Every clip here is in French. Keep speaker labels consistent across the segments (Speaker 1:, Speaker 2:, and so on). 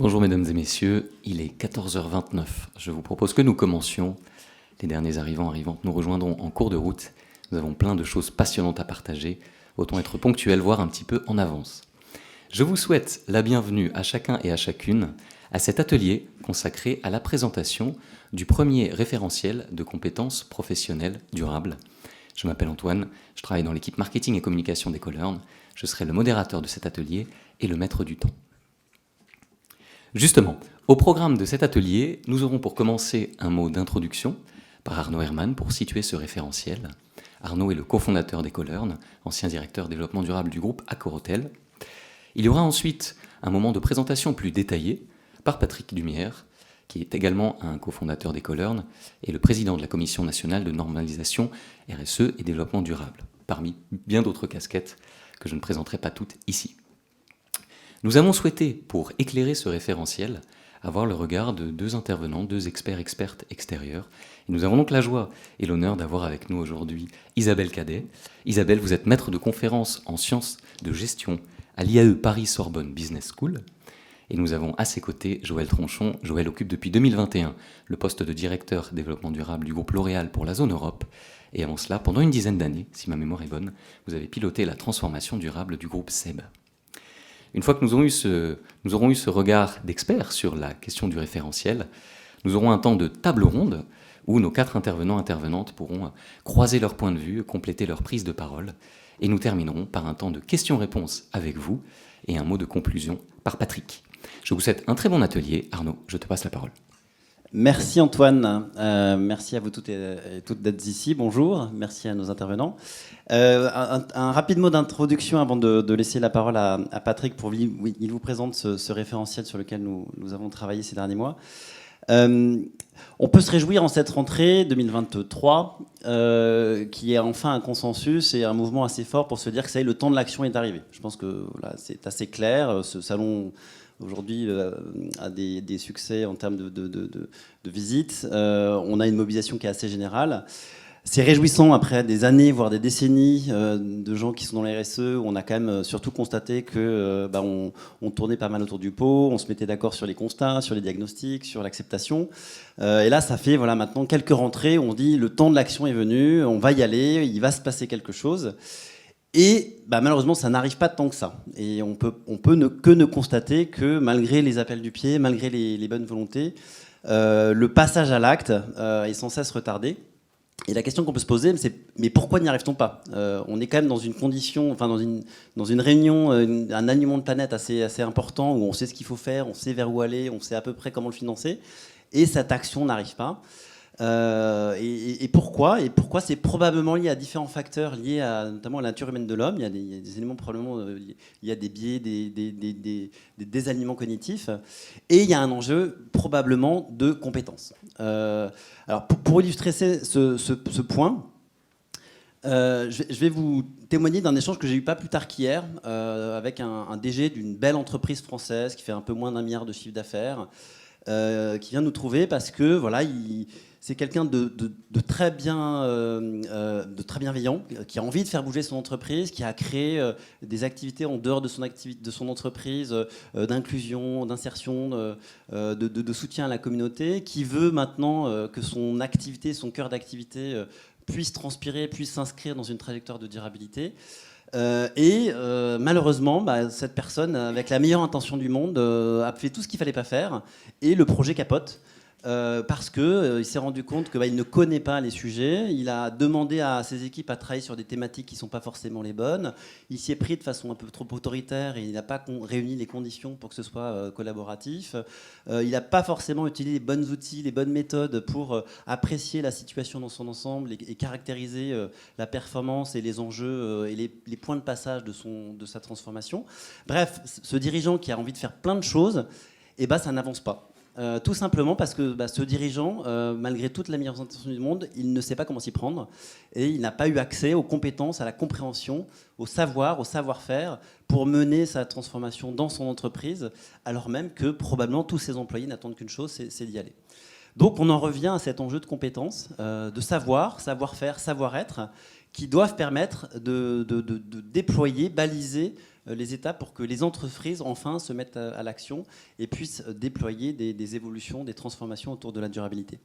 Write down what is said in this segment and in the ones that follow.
Speaker 1: Bonjour mesdames et messieurs, il est 14h29. Je vous propose que nous commencions. Les derniers arrivantes nous rejoindront en cours de route. Nous avons plein de choses passionnantes à partager. Autant être ponctuel, voire un petit peu en avance. Je vous souhaite la bienvenue à chacun et à chacune à cet atelier consacré à la présentation du premier référentiel de compétences professionnelles durables. Je m'appelle Antoine, je travaille dans l'équipe marketing et communication d'Ecolearn. Je serai le modérateur de cet atelier et le maître du temps. Justement, au programme de cet atelier, nous aurons pour commencer un mot d'introduction par Arnaud Herman pour situer ce référentiel. Arnaud est le cofondateur d'Ecolearn, ancien directeur développement durable du groupe Accor-Hôtel. Il y aura ensuite un moment de présentation plus détaillé par Patrick Dumière, qui est également un cofondateur d'Ecolearn et le président de la Commission nationale de normalisation RSE et développement durable, parmi bien d'autres casquettes que je ne présenterai pas toutes ici. Nous avons souhaité, pour éclairer ce référentiel, avoir le regard de deux intervenants, deux expertes extérieurs. Et nous avons donc la joie et l'honneur d'avoir avec nous aujourd'hui Isabelle Cadet. Isabelle, vous êtes maître de conférences en sciences de gestion à l'IAE Paris-Sorbonne Business School. Et nous avons à ses côtés Joël Tronchon. Joël occupe depuis 2021 le poste de directeur développement durable du groupe L'Oréal pour la zone Europe. Et avant cela, pendant une dizaine d'années, si ma mémoire est bonne, vous avez piloté la transformation durable du groupe SEB. Une fois que nous aurons eu ce regard d'expert sur la question du référentiel, nous aurons un temps de table ronde où nos 4 intervenantes pourront croiser leurs points de vue, compléter leur prise de parole, et nous terminerons par un temps de questions-réponses avec vous et un mot de conclusion par Patrick. Je vous souhaite un très bon atelier. Arnaud, je te passe la parole.
Speaker 2: Merci Antoine, merci à vous toutes et toutes d'être ici, bonjour, merci à nos intervenants. Un rapide mot d'introduction avant de laisser la parole à Patrick pour il vous présente ce référentiel sur lequel nous avons travaillé ces derniers mois. On peut se réjouir en cette rentrée 2023 qu'il y ait enfin un consensus et un mouvement assez fort pour se dire que ça y est, le temps de l'action est arrivé. Je pense que là, c'est assez clair, ce salon aujourd'hui a des succès en termes de visites. On a une mobilisation qui est assez générale. C'est réjouissant après des années, voire des décennies de gens qui sont dans les RSE. On a quand même surtout constaté que on tournait pas mal autour du pot, on se mettait d'accord sur les constats, sur les diagnostics, sur l'acceptation. Et là, ça fait maintenant quelques rentrées où on dit le temps de l'action est venu, on va y aller, il va se passer quelque chose. Et malheureusement, ça n'arrive pas tant que ça. Et on peut ne constater que malgré les appels du pied, malgré les bonnes volontés, le passage à l'acte est sans cesse retardé. Et la question qu'on peut se poser, c'est mais pourquoi n'y arrive-t-on pas ? On est quand même dans une condition, dans une réunion, un alignement de planète assez important où on sait ce qu'il faut faire, on sait vers où aller, on sait à peu près comment le financer, et cette action n'arrive pas. Et pourquoi ? Et pourquoi ? C'est probablement lié à différents facteurs liés notamment à la nature humaine de l'homme. Il y a des éléments probablement, il y a des biais, des désalignements cognitifs, et il y a un enjeu probablement de compétences. Alors pour illustrer ce point, je vais vous témoigner d'un échange que j'ai eu pas plus tard qu'hier avec un DG d'une belle entreprise française qui fait un peu moins d'1 milliard de chiffre d'affaires, qui vient nous trouver parce que c'est quelqu'un de très bienveillant, qui a envie de faire bouger son entreprise, qui a créé des activités en dehors de son entreprise, d'inclusion, d'insertion, de soutien à la communauté, qui veut maintenant que son activité, son cœur d'activité puisse transpirer, puisse s'inscrire dans une trajectoire de durabilité. Malheureusement, cette personne, avec la meilleure intention du monde, a fait tout ce qu'il ne fallait pas faire, et le projet capote. Parce qu'il s'est rendu compte qu'il ne connaît pas les sujets. Il a demandé à ses équipes à travailler sur des thématiques qui ne sont pas forcément les bonnes. Il s'y est pris de façon un peu trop autoritaire et il n'a pas réuni les conditions pour que ce soit collaboratif. Il n'a pas forcément utilisé les bons outils, les bonnes méthodes pour apprécier la situation dans son ensemble et caractériser la performance et les enjeux et les points de passage de sa transformation. Bref, ce dirigeant qui a envie de faire plein de choses, ça n'avance pas. Tout simplement parce que ce dirigeant, malgré toutes les meilleures intentions du monde, il ne sait pas comment s'y prendre et il n'a pas eu accès aux compétences, à la compréhension, au savoir, au savoir-faire pour mener sa transformation dans son entreprise, alors même que probablement tous ses employés n'attendent qu'une chose, c'est d'y aller. Donc on en revient à cet enjeu de compétences, de savoir-faire, savoir-être, qui doivent permettre de déployer, baliser les étapes pour que les entreprises enfin se mettent à l'action et puissent déployer des évolutions, des transformations autour de la durabilité.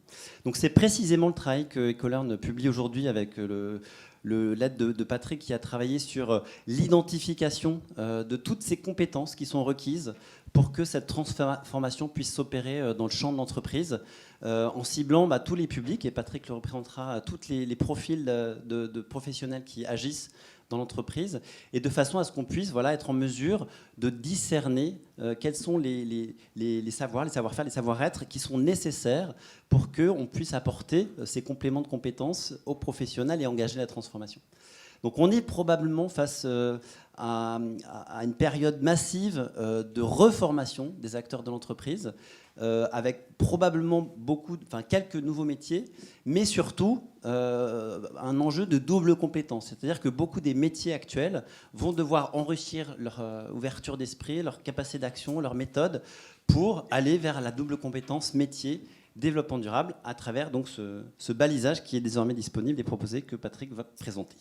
Speaker 2: Donc c'est précisément le travail que Ecolearn publie aujourd'hui avec l'aide de Patrick qui a travaillé sur l'identification de toutes ces compétences qui sont requises pour que cette transformation puisse s'opérer dans le champ de l'entreprise, en ciblant tous les publics, et Patrick le représentera, tous les profils de professionnels qui agissent dans l'entreprise, et de façon à ce qu'on puisse être en mesure de discerner quels sont les savoirs, les savoir-faire, les savoir-être qui sont nécessaires pour qu'on puisse apporter ces compléments de compétences aux professionnels et engager la transformation. Donc on est probablement face à une période massive de reformation des acteurs de l'entreprise, avec probablement quelques nouveaux métiers, mais surtout un enjeu de double compétence. C'est-à-dire que beaucoup des métiers actuels vont devoir enrichir leur ouverture d'esprit, leur capacité d'action, leur méthode, pour aller vers la double compétence métier, développement durable, à travers donc ce balisage qui est désormais disponible et proposé, que Patrick va présenter.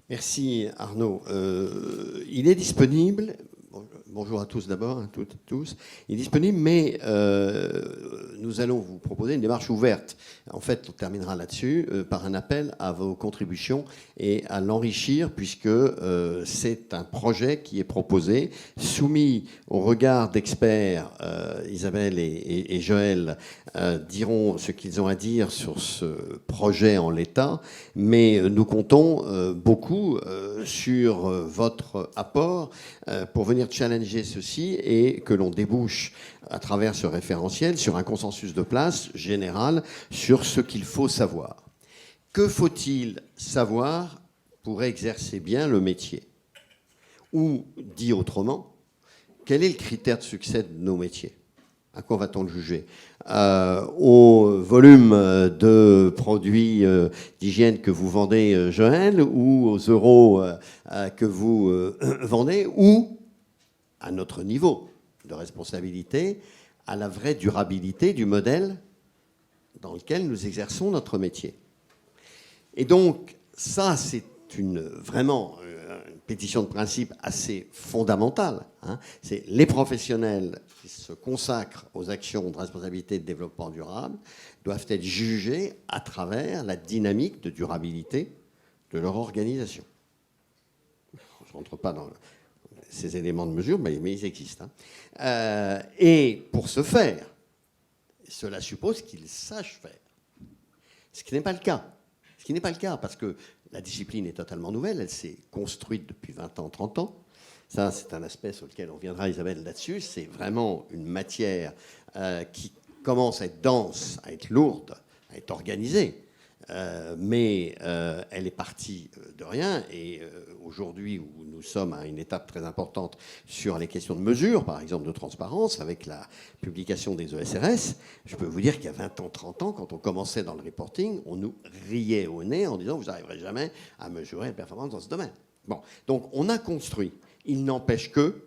Speaker 3: Merci Arnaud. Il est disponible. Bonjour à tous d'abord, à toutes et tous. Il est disponible, mais nous allons vous proposer une démarche ouverte. En fait, on terminera là-dessus par un appel à vos contributions et à l'enrichir, puisque c'est un projet qui est proposé, soumis au regard d'experts. Isabelle et Joël diront ce qu'ils ont à dire sur ce projet en l'état, mais nous comptons beaucoup sur votre apport pour venir challenger ceci et que l'on débouche à travers ce référentiel sur un consensus de place général sur ce qu'il faut savoir. Que faut-il savoir pour exercer bien le métier? Ou, dit autrement, quel est le critère de succès de nos métiers? À quoi va-t-on le juger? Au volume de produits d'hygiène que vous vendez, Joël, ou aux euros que vous vendez, ou à notre niveau de responsabilité, à la vraie durabilité du modèle dans lequel nous exerçons notre métier. Et donc, ça, c'est vraiment une pétition de principe assez fondamentale. C'est les professionnels qui se consacrent aux actions de responsabilité et de développement durable doivent être jugés à travers la dynamique de durabilité de leur organisation. Je ne rentre pas dans ces éléments de mesure, mais ils existent. Et pour ce faire, cela suppose qu'ils sachent faire. Ce qui n'est pas le cas. Ce qui n'est pas le cas, parce que la discipline est totalement nouvelle, elle s'est construite depuis 20 ans, 30 ans. Ça, c'est un aspect sur lequel on reviendra, Isabelle, là-dessus. C'est vraiment une matière qui commence à être dense, à être lourde, à être organisée. Mais elle est partie de rien. Et aujourd'hui, où nous sommes à une étape très importante sur les questions de mesure, par exemple de transparence, avec la publication des ESRS, je peux vous dire qu'il y a 20 ans, 30 ans, quand on commençait dans le reporting, on nous riait au nez en disant « vous n'arriverez jamais à mesurer la performance dans ce domaine ». Bon, donc on a construit. Il n'empêche que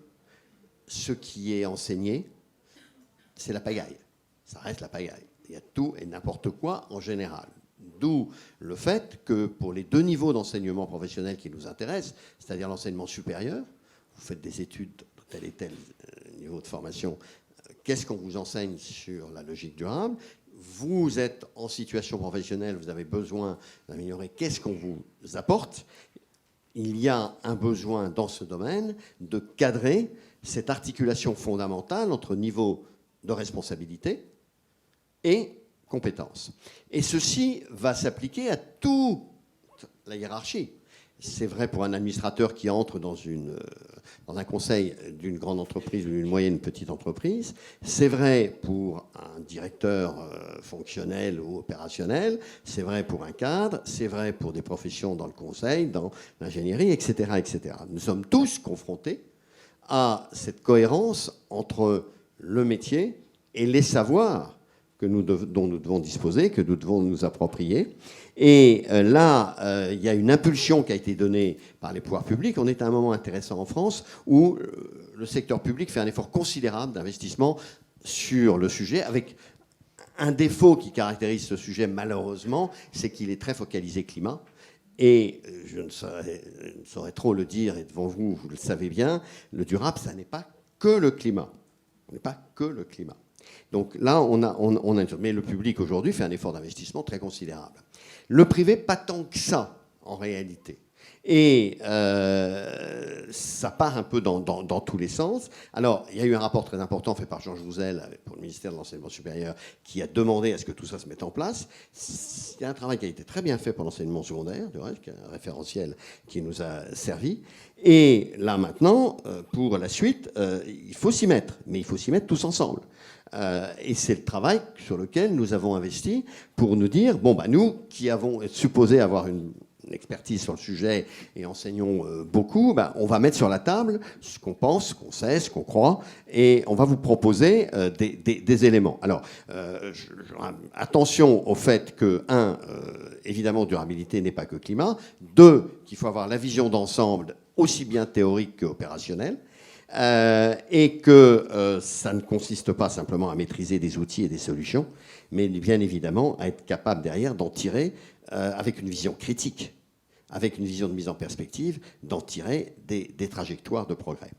Speaker 3: ce qui est enseigné, c'est la pagaille. Ça reste la pagaille. Il y a tout et n'importe quoi en général. D'où le fait que pour les 2 niveaux d'enseignement professionnel qui nous intéressent, c'est-à-dire l'enseignement supérieur, vous faites des études de tel et tel niveau de formation, qu'est-ce qu'on vous enseigne sur la logique durable? Vous êtes en situation professionnelle, vous avez besoin d'améliorer, qu'est-ce qu'on vous apporte? Il y a un besoin dans ce domaine de cadrer cette articulation fondamentale entre niveau de responsabilité et compétences. Et ceci va s'appliquer à toute la hiérarchie. C'est vrai pour un administrateur qui entre dans un conseil d'une grande entreprise ou d'une moyenne petite entreprise. C'est vrai pour un directeur fonctionnel ou opérationnel. C'est vrai pour un cadre. C'est vrai pour des professions dans le conseil, dans l'ingénierie, etc., etc. Nous sommes tous confrontés à cette cohérence entre le métier et les savoirs dont nous devons disposer, que nous devons nous approprier. Et là, il y a une impulsion qui a été donnée par les pouvoirs publics. On est à un moment intéressant en France où le secteur public fait un effort considérable d'investissement sur le sujet, avec un défaut qui caractérise ce sujet malheureusement, c'est qu'il est très focalisé climat Et je ne saurais trop le dire, et devant vous, vous le savez bien, le durable, ça n'est pas que le climat. Ce n'est pas que le climat. Donc là, mais le public aujourd'hui fait un effort d'investissement très considérable. Le privé, pas tant que ça, en réalité. Et ça part un peu dans tous les sens. Alors, il y a eu un rapport très important fait par Jean Jouzel pour le ministère de l'Enseignement supérieur qui a demandé à ce que tout ça se mette en place. Il y a un travail qui a été très bien fait pour l'enseignement secondaire, du reste, un référentiel qui nous a servi. Et là, maintenant, pour la suite, il faut s'y mettre. Mais il faut s'y mettre tous ensemble. Et c'est le travail sur lequel nous avons investi pour nous dire, bon, bah, nous qui avons supposé avoir une expertise sur le sujet et enseignons beaucoup, bah, on va mettre sur la table ce qu'on pense, ce qu'on sait, ce qu'on croit, et on va vous proposer des éléments. Alors, attention au fait que, évidemment, durabilité n'est pas que climat. 2, qu'il faut avoir la vision d'ensemble aussi bien théorique qu'opérationnelle. Et que ça ne consiste pas simplement à maîtriser des outils et des solutions, mais bien évidemment à être capable derrière d'en tirer, avec une vision critique, avec une vision de mise en perspective, d'en tirer des trajectoires de progrès.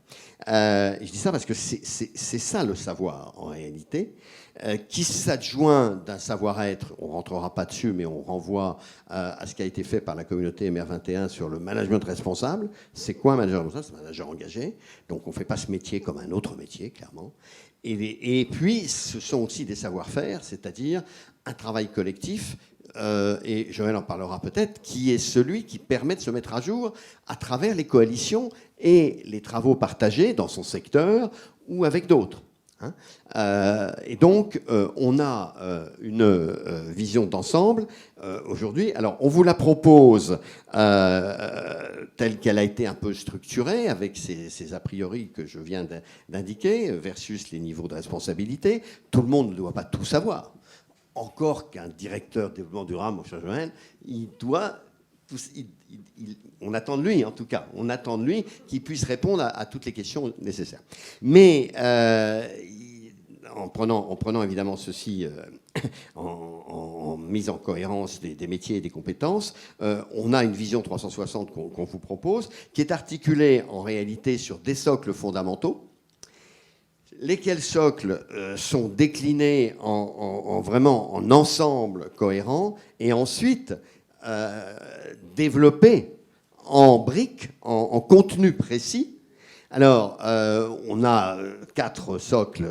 Speaker 3: Je dis ça parce que c'est ça le savoir en réalité, qui s'adjoint d'un savoir-être, on ne rentrera pas dessus, mais on renvoie à ce qui a été fait par la communauté MR21 sur le management responsable. C'est quoi un manager responsable? C'est un manager engagé, donc on ne fait pas ce métier comme un autre métier, clairement. Et puis, ce sont aussi des savoir-faire, c'est-à-dire un travail collectif, et Joël en parlera peut-être, qui est celui qui permet de se mettre à jour à travers les coalitions et les travaux partagés dans son secteur ou avec d'autres. Et donc, on a une vision d'ensemble aujourd'hui. Alors, on vous la propose telle qu'elle a été un peu structurée, avec ces a priori que je viens d'indiquer, versus les niveaux de responsabilité. Tout le monde ne doit pas tout savoir. Encore qu'un directeur de développement durable, mon cher Joël, il doit... on attend de lui, en tout cas, on attend de lui qu'il puisse répondre à toutes les questions nécessaires. Mais en prenant évidemment ceci en mise en cohérence des métiers et des compétences, on a une vision 360 qu'on vous propose, qui est articulée en réalité sur des socles fondamentaux, lesquels socles sont déclinés vraiment en ensemble cohérent, et ensuite développés en briques, en contenu précis. Alors, on a 4 socles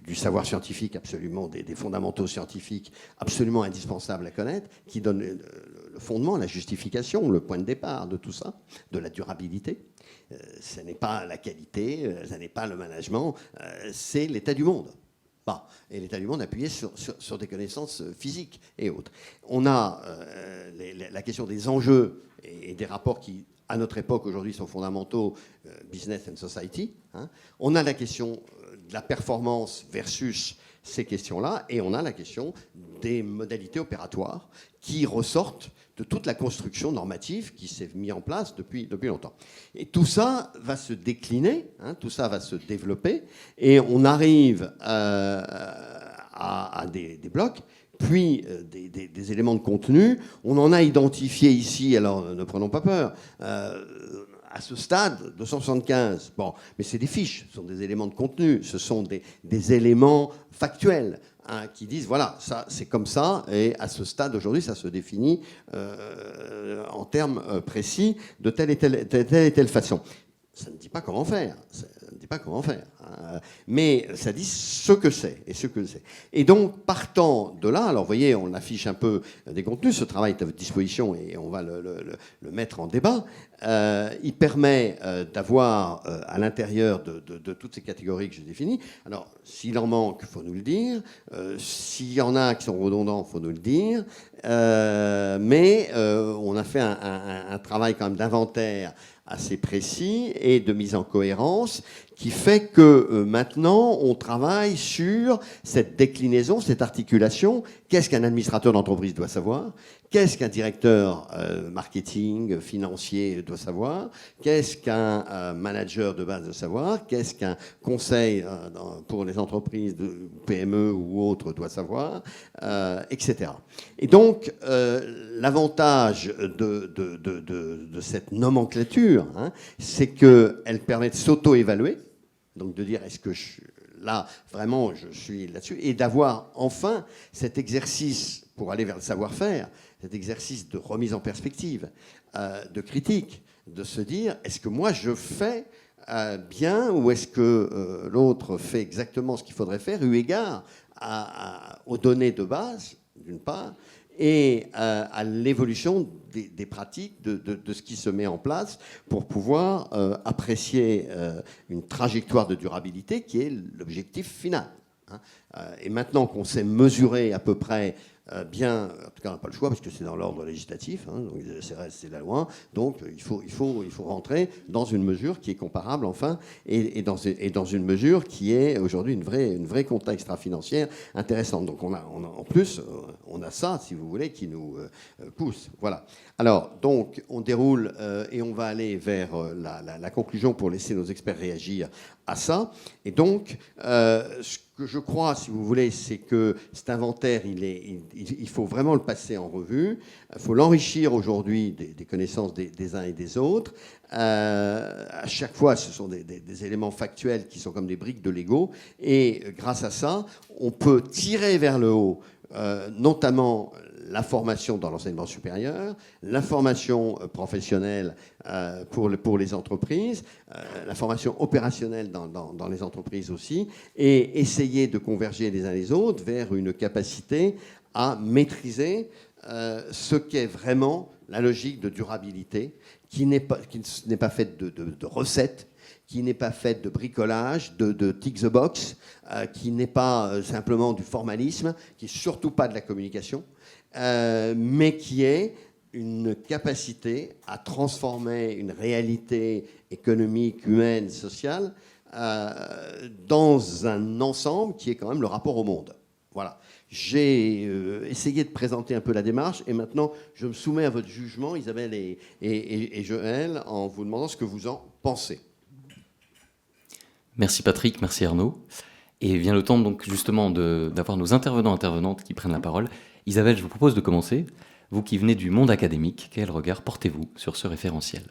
Speaker 3: du savoir scientifique, absolument, des fondamentaux scientifiques absolument indispensables à connaître, qui donnent le fondement, la justification, le point de départ de tout ça, de la durabilité. Ce n'est pas la qualité, ce n'est pas le management, c'est l'état du monde. Et l'état du monde appuyé sur des connaissances physiques et autres. On a la question des enjeux et des rapports qui, à notre époque, aujourd'hui, sont fondamentaux, business and society. On a la question de la performance versus ces questions-là, et on a la question des modalités opératoires qui ressortent de toute la construction normative qui s'est mise en place depuis longtemps. Et tout ça va se décliner, tout ça va se développer, et on arrive à des blocs, puis des éléments de contenu. On en a identifié ici, alors ne prenons pas peur, à ce stade, 275. Bon, mais c'est des fiches, ce sont des éléments de contenu, ce sont des éléments factuels qui disent, voilà, ça c'est comme ça, et à ce stade aujourd'hui, ça se définit en termes précis de telle et telle façon. Ça ne dit pas comment faire, mais ça dit ce que c'est et ce que c'est. Et donc, partant de là, alors vous voyez, on affiche un peu des contenus, ce travail est à votre disposition et on va le mettre en débat. Il permet d'avoir à l'intérieur de toutes ces catégories que j'ai définies. Alors, s'il en manque, il faut nous le dire. S'il y en a qui sont redondants, il faut nous le dire. Mais on a fait un travail quand même d'inventaire assez précis et de mise en cohérence qui fait que maintenant, on travaille sur cette déclinaison, cette articulation. Qu'est-ce qu'un administrateur d'entreprise doit savoir? Qu'est-ce qu'un directeur marketing, financier doit savoir? Qu'est-ce qu'un manager de base doit savoir? Qu'est-ce qu'un conseil pour les entreprises de PME ou autres doit savoir? Etc. Et donc, l'avantage de cette nomenclature, hein, c'est qu'elle permet de s'auto-évaluer, donc de dire est-ce que là, vraiment, je suis là-dessus, et d'avoir enfin cet exercice pour aller vers le savoir-faire, cet exercice de remise en perspective, de critique, de se dire est-ce que moi je fais bien ou est-ce que l'autre fait exactement ce qu'il faudrait faire eu égard aux données de base, d'une part, et à l'évolution des pratiques, de ce qui se met en place pour pouvoir apprécier une trajectoire de durabilité qui est l'objectif final. Hein. Et maintenant qu'on sait mesurer à peu près bien, en tout cas on n'a pas le choix parce que c'est dans l'ordre législatif, hein, donc c'est la loi, donc il faut rentrer dans une mesure qui est comparable enfin et dans une mesure qui est aujourd'hui une vraie compta extra-financière intéressante. Donc on a en plus on a ça, si vous voulez, qui nous pousse. Voilà. Alors donc on déroule et on va aller vers la conclusion pour laisser nos experts réagir à ça. Et donc ce que je crois, si vous voulez, c'est que cet inventaire, il faut vraiment le passer en revue. Il faut l'enrichir aujourd'hui des connaissances des uns et des autres. À chaque fois, ce sont des éléments factuels qui sont comme des briques de Lego. Et grâce à ça, on peut tirer vers le haut, notamment la formation dans l'enseignement supérieur, la formation professionnelle pour les entreprises, la formation opérationnelle dans les entreprises aussi, et essayer de converger les uns les autres vers une capacité à maîtriser ce qu'est vraiment la logique de durabilité, qui n'est pas faite de recettes, qui n'est pas faite de bricolage, de tick the box, qui n'est pas simplement du formalisme, qui n'est surtout pas de la communication, mais qui est une capacité à transformer une réalité économique, humaine, sociale, dans un ensemble qui est quand même le rapport au monde. Voilà. J'ai essayé de présenter un peu la démarche et maintenant je me soumets à votre jugement, Isabelle et Joël, en vous demandant ce que vous en pensez.
Speaker 1: Merci Patrick, merci Arnaud. Et vient le temps donc justement d'avoir nos intervenantes qui prennent la parole. Isabelle, je vous propose de commencer. Vous qui venez du monde académique, quel regard portez-vous sur ce référentiel ?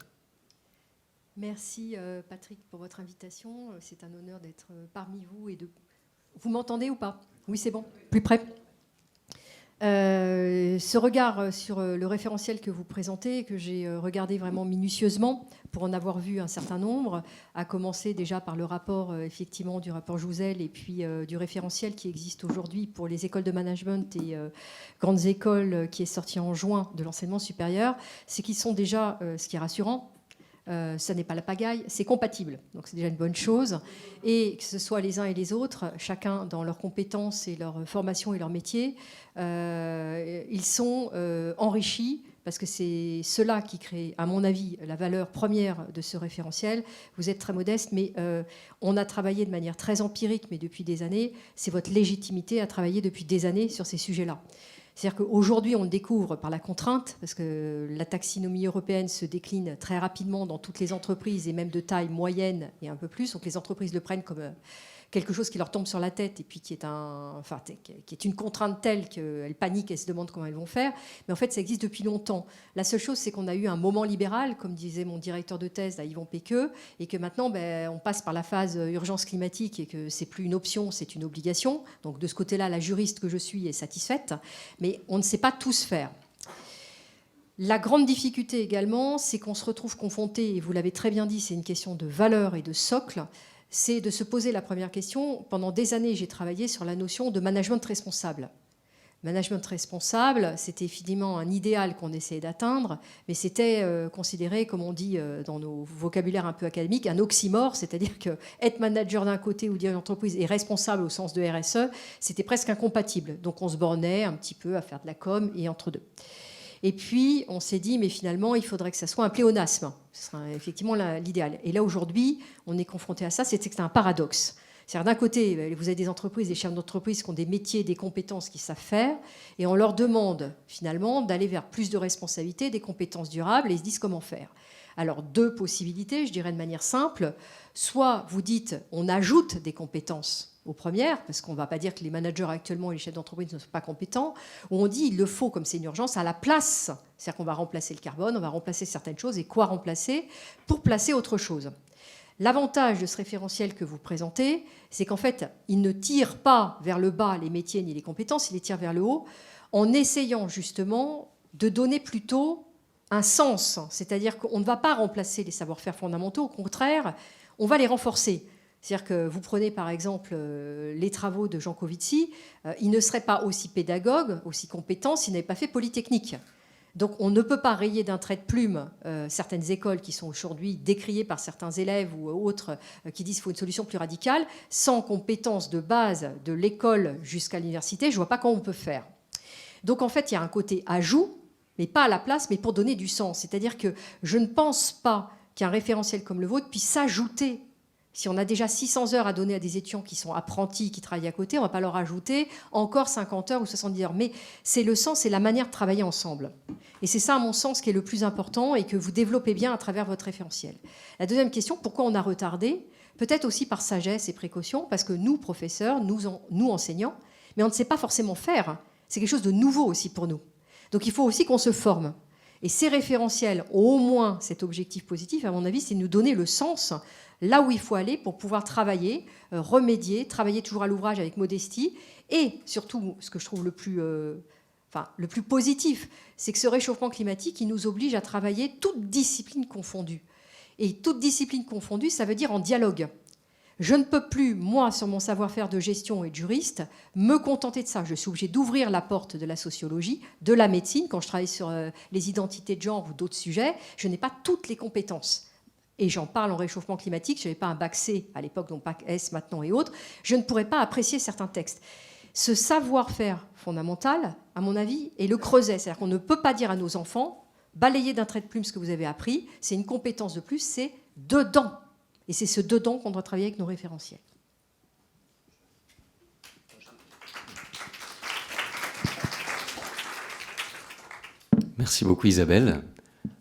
Speaker 4: Merci Patrick pour votre invitation. C'est un honneur d'être parmi vous et de... Vous m'entendez ou pas ? Oui, c'est bon. Plus près. Ce regard sur le référentiel que vous présentez, que j'ai regardé vraiment minutieusement pour en avoir vu un certain nombre, à commencer déjà par le rapport, effectivement, du rapport Jouzel et puis du référentiel qui existe aujourd'hui pour les écoles de management et grandes écoles qui est sorti en juin de l'enseignement supérieur, c'est qu'ils sont déjà, ce qui est rassurant, ça n'est pas la pagaille, c'est compatible. Donc c'est déjà une bonne chose. Et que ce soit les uns et les autres, chacun dans leurs compétences et leur formation et leur métier, ils sont enrichis parce que c'est cela qui crée, à mon avis, la valeur première de ce référentiel. Vous êtes très modeste, mais on a travaillé de manière très empirique, mais depuis des années. C'est votre légitimité à travailler depuis des années sur ces sujets-là. C'est-à-dire qu'aujourd'hui, on le découvre par la contrainte, parce que la taxinomie européenne se décline très rapidement dans toutes les entreprises, et même de taille moyenne et un peu plus. Donc les entreprises le prennent comme quelque chose qui leur tombe sur la tête, et puis qui est une contrainte telle qu'elles paniquent et se demandent comment elles vont faire. Mais en fait, ça existe depuis longtemps. La seule chose, c'est qu'on a eu un moment libéral, comme disait mon directeur de thèse, là, Yvon Péqueux, et que maintenant, on passe par la phase urgence climatique, et que c'est plus une option, c'est une obligation. Donc de ce côté-là, la juriste que je suis est satisfaite. Mais on ne sait pas tous faire. La grande difficulté également, c'est qu'on se retrouve confronté, et vous l'avez très bien dit, c'est une question de valeur et de socle, c'est de se poser la première question. Pendant des années, j'ai travaillé sur la notion de management responsable. Management responsable, c'était évidemment un idéal qu'on essayait d'atteindre, mais c'était considéré, comme on dit dans nos vocabulaires un peu académiques, un oxymore, c'est-à-dire que être manager d'un côté ou d'une entreprise et responsable au sens de RSE, c'était presque incompatible. Donc on se bornait un petit peu à faire de la com et entre deux. Et puis, on s'est dit, mais finalement, il faudrait que ça soit un pléonasme. Ce serait effectivement l'idéal. Et là, aujourd'hui, on est confronté à ça, c'est un paradoxe. C'est-à-dire, d'un côté, vous avez des entreprises, des chefs d'entreprise qui ont des métiers, des compétences qu'ils savent faire, et on leur demande, finalement, d'aller vers plus de responsabilités, des compétences durables, et ils se disent comment faire. Alors, deux possibilités, je dirais de manière simple. Soit vous dites, on ajoute des compétences aux premières, parce qu'on ne va pas dire que les managers actuellement et les chefs d'entreprise ne sont pas compétents, ou on dit, il le faut, comme c'est une urgence, à la place. C'est-à-dire qu'on va remplacer le carbone, on va remplacer certaines choses, et quoi remplacer pour placer autre chose. L'avantage de ce référentiel que vous présentez, c'est qu'en fait, il ne tire pas vers le bas les métiers ni les compétences, il les tire vers le haut, en essayant justement de donner plutôt un sens. C'est-à-dire qu'on ne va pas remplacer les savoir-faire fondamentaux, au contraire, on va les renforcer. C'est-à-dire que vous prenez par exemple les travaux de Jean Covici, il ne serait pas aussi pédagogue, aussi compétent s'il n'avait pas fait Polytechnique. Donc on ne peut pas rayer d'un trait de plume certaines écoles qui sont aujourd'hui décriées par certains élèves ou autres qui disent qu'il faut une solution plus radicale. Sans compétences de base de l'école jusqu'à l'université, je ne vois pas comment on peut faire. Donc en fait, il y a un côté ajout, mais pas à la place, mais pour donner du sens. C'est-à-dire que je ne pense pas qu'un référentiel comme le vôtre puisse s'ajouter. Si on a déjà 600 heures à donner à des étudiants qui sont apprentis, qui travaillent à côté, on ne va pas leur ajouter encore 50 heures ou 70 heures. Mais c'est le sens et la manière de travailler ensemble. Et c'est ça, à mon sens, qui est le plus important et que vous développez bien à travers votre référentiel. La deuxième question, pourquoi on a retardé ? Peut-être aussi par sagesse et précaution, parce que nous, professeurs, nous enseignants, mais on ne sait pas forcément faire. C'est quelque chose de nouveau aussi pour nous. Donc il faut aussi qu'on se forme. Et ces référentiels ont au moins cet objectif positif, à mon avis, c'est de nous donner le sens là où il faut aller pour pouvoir travailler, remédier, travailler toujours à l'ouvrage avec modestie. Et surtout, ce que je trouve le plus positif, c'est que ce réchauffement climatique, il nous oblige à travailler toutes disciplines confondues. Et toute discipline confondue, ça veut dire en dialogue. Je ne peux plus, moi, sur mon savoir-faire de gestion et de juriste, me contenter de ça. Je suis obligée d'ouvrir la porte de la sociologie, de la médecine. Quand je travaille sur les identités de genre ou d'autres sujets, je n'ai pas toutes les compétences. Et j'en parle en réchauffement climatique, je n'avais pas un bac C à l'époque, donc bac S maintenant et autres, je ne pourrais pas apprécier certains textes. Ce savoir-faire fondamental, à mon avis, est le creuset. C'est-à-dire qu'on ne peut pas dire à nos enfants, balayez d'un trait de plume ce que vous avez appris, c'est une compétence de plus, c'est dedans. Et c'est ce dedans qu'on doit travailler avec nos référentiels.
Speaker 1: Merci beaucoup Isabelle.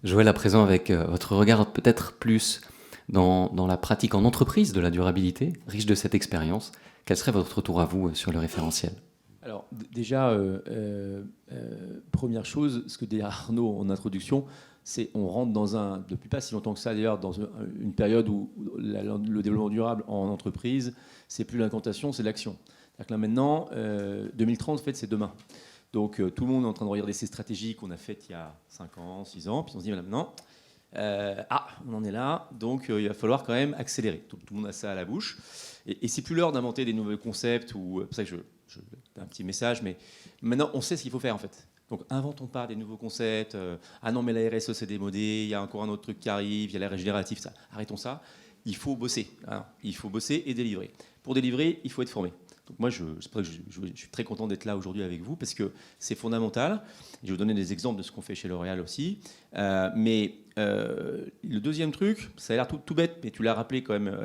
Speaker 1: Joël, à présent, avec votre regard peut-être plus dans la pratique en entreprise de la durabilité, riche de cette expérience, quel serait votre retour à vous sur le référentiel ?
Speaker 5: Alors déjà, première chose, ce que dit Arnaud en introduction, c'est on rentre depuis pas si longtemps que ça d'ailleurs, dans une période où le développement durable en entreprise, c'est plus l'incantation, c'est l'action. C'est-à-dire que là maintenant, 2030, en fait, c'est demain. Donc tout le monde est en train de regarder ces stratégies qu'on a faites il y a 5 ans, 6 ans, puis on se dit maintenant, on en est là, donc il va falloir quand même accélérer. Tout le monde a ça à la bouche. Et c'est plus l'heure d'inventer des nouveaux concepts, ou c'est pour ça que je un petit message, mais maintenant on sait ce qu'il faut faire en fait. Donc inventons pas des nouveaux concepts, ah non mais la RSE c'est démodé, il y a encore un autre truc qui arrive, il y a la régénérative, ça. Arrêtons ça, il faut bosser, hein. Il faut bosser et délivrer. Pour délivrer, il faut être formé. Donc moi, je suis très content d'être là aujourd'hui avec vous parce que c'est fondamental. Je vais vous donner des exemples de ce qu'on fait chez L'Oréal aussi. Mais le deuxième truc, ça a l'air tout bête, mais tu l'as rappelé quand même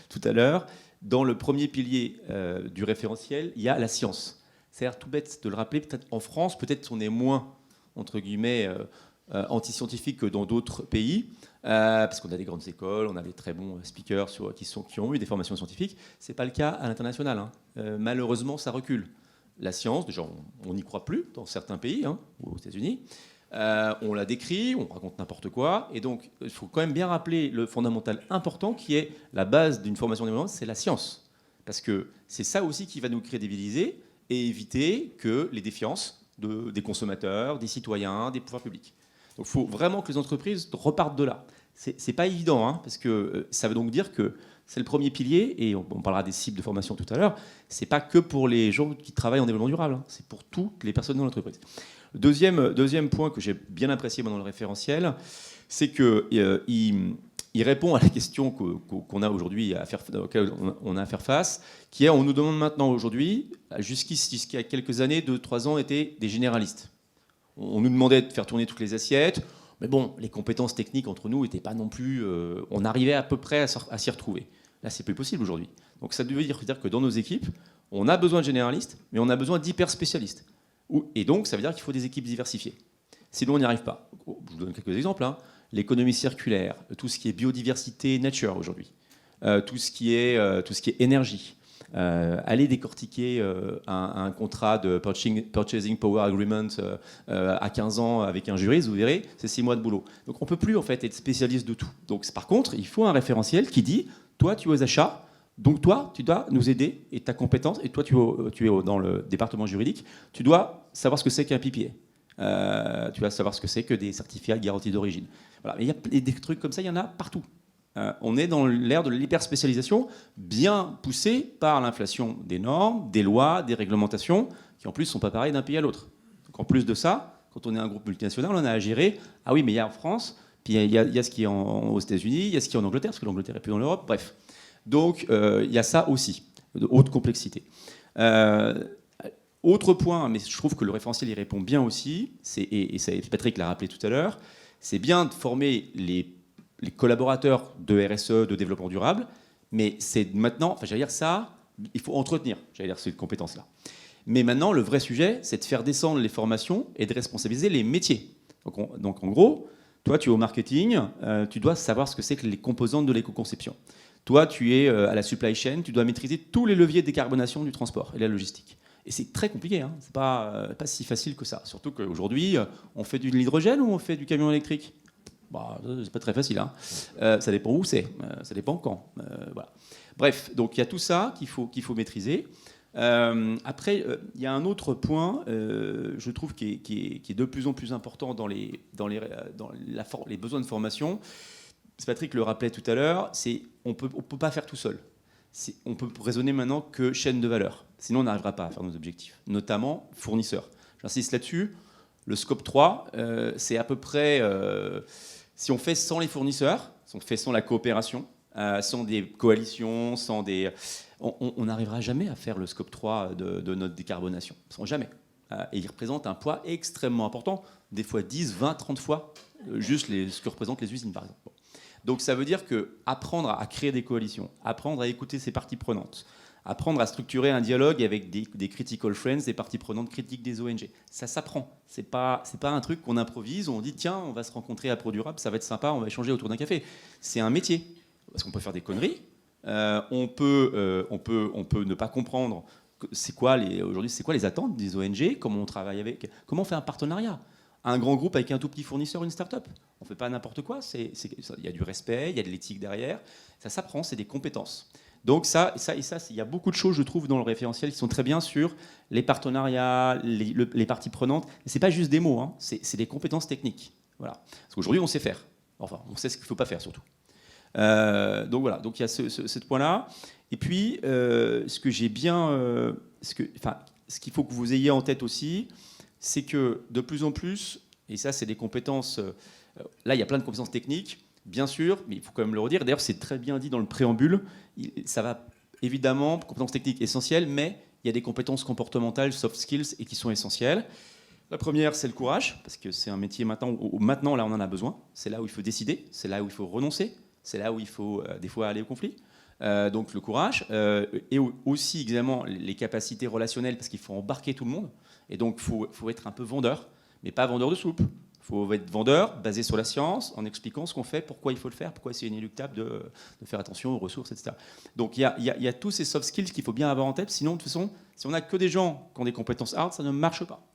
Speaker 5: tout à l'heure. Dans le premier pilier du référentiel, il y a la science. C'est-à-dire tout bête de le rappeler. Peut-être en France, peut-être on est moins, entre guillemets, anti-scientifique que dans d'autres pays. Parce qu'on a des grandes écoles, on a des très bons speakers qui ont eu des formations scientifiques. Ce n'est pas le cas à l'international. Hein. Malheureusement, ça recule. La science, déjà, on n'y croit plus dans certains pays, hein, ou aux États-Unis. On la décrit, on raconte n'importe quoi. Et donc, il faut quand même bien rappeler le fondamental important qui est la base d'une formation développement, c'est la science. Parce que c'est ça aussi qui va nous crédibiliser et éviter que les défiances des consommateurs, des citoyens, des pouvoirs publics. Donc il faut vraiment que les entreprises repartent de là. C'est pas évident, hein, parce que ça veut donc dire que c'est le premier pilier, et on parlera des cibles de formation tout à l'heure, c'est pas que pour les gens qui travaillent en développement durable, hein, c'est pour toutes les personnes dans l'entreprise. Deuxième point que j'ai bien apprécié dans le référentiel, c'est qu'il répond à la question qu'on a aujourd'hui, auquel on a à faire face, qui est, on nous demande maintenant aujourd'hui, jusqu'à quelques années, 2-3 ans, étaient des généralistes. On nous demandait de faire tourner toutes les assiettes. Mais bon, les compétences techniques entre nous n'étaient pas non plus... on arrivait à peu près à s'y retrouver. Là, c'est plus possible aujourd'hui. Donc ça veut dire que dans nos équipes, on a besoin de généralistes, mais on a besoin d'hyper spécialistes. Et donc, ça veut dire qu'il faut des équipes diversifiées. Sinon, on n'y arrive pas. Je vous donne quelques exemples. L'économie circulaire, tout ce qui est biodiversité, nature aujourd'hui, tout ce qui est énergie. Aller décortiquer un contrat de Purchasing Power Agreement à 15 ans avec un juriste, vous verrez, c'est 6 mois de boulot. Donc on ne peut plus en fait être spécialiste de tout. Donc par contre, il faut un référentiel qui dit, toi tu es aux achats, donc toi tu dois nous aider et ta compétence, et toi tu es dans le département juridique, tu dois savoir ce que c'est qu'un PPA. Tu vas savoir ce que c'est que des certificats de garantie d'origine. Voilà. Mais il y a des trucs comme ça, il y en a partout. On est dans l'ère de l'hyperspécialisation, bien poussée par l'inflation des normes, des lois, des réglementations, qui en plus ne sont pas pareilles d'un pays à l'autre. Donc en plus de ça, quand on est un groupe multinational, on a à gérer, ah oui, mais il y a en France, puis il y a ce qui est aux États-Unis, il y a ce qui est en Angleterre, parce que l'Angleterre n'est plus dans l'Europe, bref. Donc il y a ça aussi, de haute complexité. Autre point, mais je trouve que le référentiel y répond bien aussi, et Patrick l'a rappelé tout à l'heure, c'est bien de former les collaborateurs de RSE, de développement durable, mais c'est maintenant, j'allais dire ça, il faut entretenir, j'allais dire cette compétence-là. Mais maintenant, le vrai sujet, c'est de faire descendre les formations et de responsabiliser les métiers. Donc en gros, toi, tu es au marketing, tu dois savoir ce que c'est que les composantes de l'éco-conception. Toi, tu es à la supply chain, tu dois maîtriser tous les leviers de décarbonation du transport et de la logistique. Et c'est très compliqué, c'est pas si facile que ça. Surtout qu'aujourd'hui, on fait de l'hydrogène ou on fait du camion électrique ? C'est pas très facile. Ça dépend où c'est, ça dépend quand. Voilà. Bref, donc il y a tout ça qu'il faut maîtriser. Après, il y a un autre point, je trouve, qui est de plus en plus important dans les besoins de formation. Patrick le rappelait tout à l'heure, on ne peut pas faire tout seul. On peut raisonner maintenant que chaîne de valeur. Sinon, on n'arrivera pas à faire nos objectifs, notamment fournisseurs. J'insiste là-dessus. Le scope 3, c'est à peu près... si on fait sans les fournisseurs, si on fait sans la coopération, sans des coalitions, on n'arrivera jamais à faire le scope 3 de notre décarbonation. Jamais. Et il représente un poids extrêmement important, des fois 10, 20, 30 fois, juste ce que représentent les usines, par exemple. Bon. Donc ça veut dire qu'apprendre à créer des coalitions, apprendre à écouter ses parties prenantes, apprendre à structurer un dialogue avec des critical friends, des parties prenantes critiques des ONG. Ça s'apprend. C'est pas un truc qu'on improvise, où on dit tiens, on va se rencontrer à ProDurable, ça va être sympa, on va échanger autour d'un café. C'est un métier. Parce qu'on peut faire des conneries. On peut ne pas comprendre aujourd'hui, c'est quoi les attentes des ONG, comment on travaille avec, comment on fait un partenariat. Un grand groupe avec un tout petit fournisseur, une start-up. On ne fait pas n'importe quoi. Il y a du respect, il y a de l'éthique derrière. Ça s'apprend, c'est des compétences. Donc il y a beaucoup de choses, je trouve, dans le référentiel qui sont très bien sur les partenariats, les parties prenantes. Ce n'est pas juste des mots, c'est des compétences techniques. Voilà. Parce qu'aujourd'hui, on sait faire. Enfin, on sait ce qu'il ne faut pas faire, surtout. Donc voilà, donc il y a ce point-là. Et puis, ce qu'il faut que vous ayez en tête aussi, c'est que de plus en plus, et ça c'est des compétences, là il y a plein de compétences techniques, bien sûr, mais il faut quand même le redire, d'ailleurs c'est très bien dit dans le préambule, ça va évidemment, compétences techniques essentielles, mais il y a des compétences comportementales, soft skills, et qui sont essentielles. La première, c'est le courage, parce que c'est un métier maintenant là on en a besoin, c'est là où il faut décider, c'est là où il faut renoncer, c'est là où il faut des fois aller au conflit. Donc le courage, et aussi également les capacités relationnelles, parce qu'il faut embarquer tout le monde. Et donc il faut être un peu vendeur, mais pas vendeur de soupe. Il faut être vendeur, basé sur la science, en expliquant ce qu'on fait, pourquoi il faut le faire, pourquoi c'est inéluctable de faire attention aux ressources, etc. Donc il y a tous ces soft skills qu'il faut bien avoir en tête. Sinon, de toute façon, si on n'a que des gens qui ont des compétences hard, ça ne marche pas.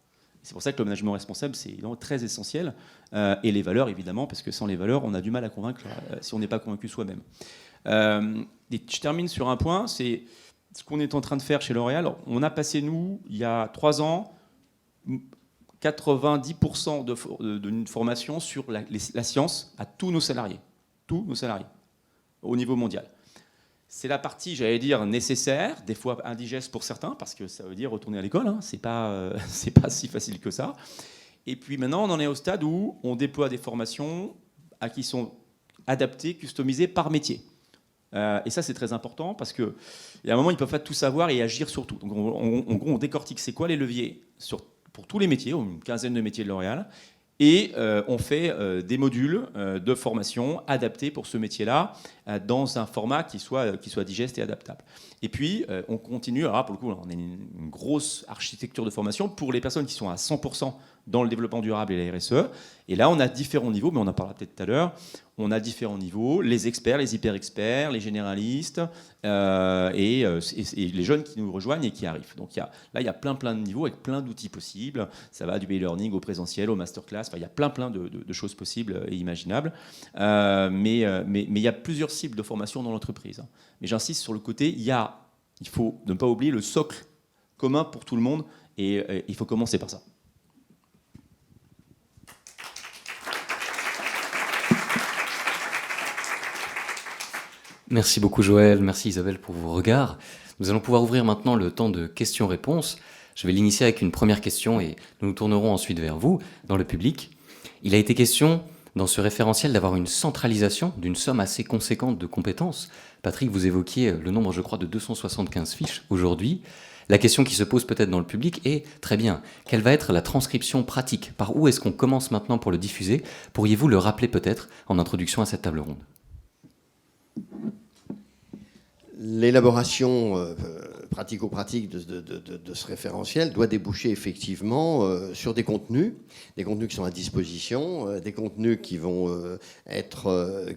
Speaker 5: C'est pour ça que le management responsable, c'est très essentiel. Et les valeurs, évidemment, parce que sans les valeurs, on a du mal à convaincre si on n'est pas convaincu soi-même. Et je termine sur un point, c'est ce qu'on est en train de faire chez L'Oréal. On a passé, nous, il y a 3 ans, 90% d'une formation sur la science à tous nos salariés, au niveau mondial. C'est la partie, j'allais dire, nécessaire, des fois indigeste pour certains, parce que ça veut dire retourner à l'école, c'est pas si facile que ça. Et puis maintenant, on en est au stade où on déploie des formations qui sont adaptées, customisées par métier. Et ça, c'est très important, parce qu'il y a un moment, ils ne peuvent pas tout savoir et agir sur tout. Donc, en gros, on décortique c'est quoi les leviers pour tous les métiers, une quinzaine de métiers de L'Oréal. Et on fait des modules de formation adaptés pour ce métier-là, dans un format qui soit digeste et adaptable. Et puis, on continue, alors là, pour le coup, on a une grosse architecture de formation pour les personnes qui sont à 100% dans le développement durable et la RSE. Et là, on a différents niveaux, mais on en parlera peut-être tout à l'heure. On a différents niveaux, les experts, les hyper-experts, les généralistes, et les jeunes qui nous rejoignent et qui arrivent. Donc là, il y a plein de niveaux avec plein d'outils possibles. Ça va du e-learning au présentiel, au masterclass. Enfin, il y a plein de choses possibles et imaginables. Mais il y a plusieurs cibles de formation dans l'entreprise. Mais j'insiste sur le côté, il faut ne pas oublier le socle commun pour tout le monde, et il faut commencer par ça.
Speaker 1: Merci beaucoup Joël, merci Isabelle pour vos regards. Nous allons pouvoir ouvrir maintenant le temps de questions-réponses. Je vais l'initier avec une première question et nous nous tournerons ensuite vers vous, dans le public. Il a été question dans ce référentiel d'avoir une centralisation d'une somme assez conséquente de compétences. Patrick, vous évoquiez le nombre, je crois, de 275 fiches aujourd'hui. La question qui se pose peut-être dans le public est, très bien, quelle va être la transcription pratique? Par où est-ce qu'on commence maintenant pour le diffuser? Pourriez-vous le rappeler peut-être en introduction à cette table ronde?
Speaker 3: L'élaboration pratico-pratique de ce référentiel doit déboucher effectivement sur des contenus qui sont à disposition, des contenus qui vont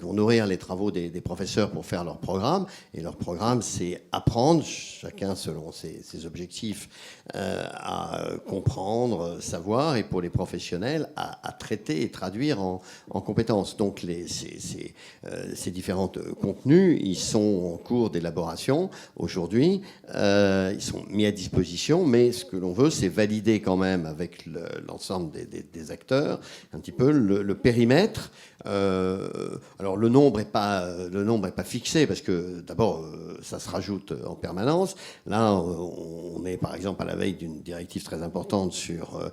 Speaker 3: nourrir les travaux des professeurs pour faire leur programme. Et leur programme, c'est apprendre, chacun selon ses objectifs, à comprendre, savoir, et pour les professionnels, à traiter et traduire en compétences. Donc ces différents contenus, ils sont en cours d'élaboration aujourd'hui. Ils sont mis à disposition, mais ce que l'on veut, c'est valider quand même avec l'ensemble des acteurs un petit peu le périmètre. Alors le nombre est pas fixé, parce que d'abord ça se rajoute en permanence. Là, on est par exemple à la veille d'une directive très importante sur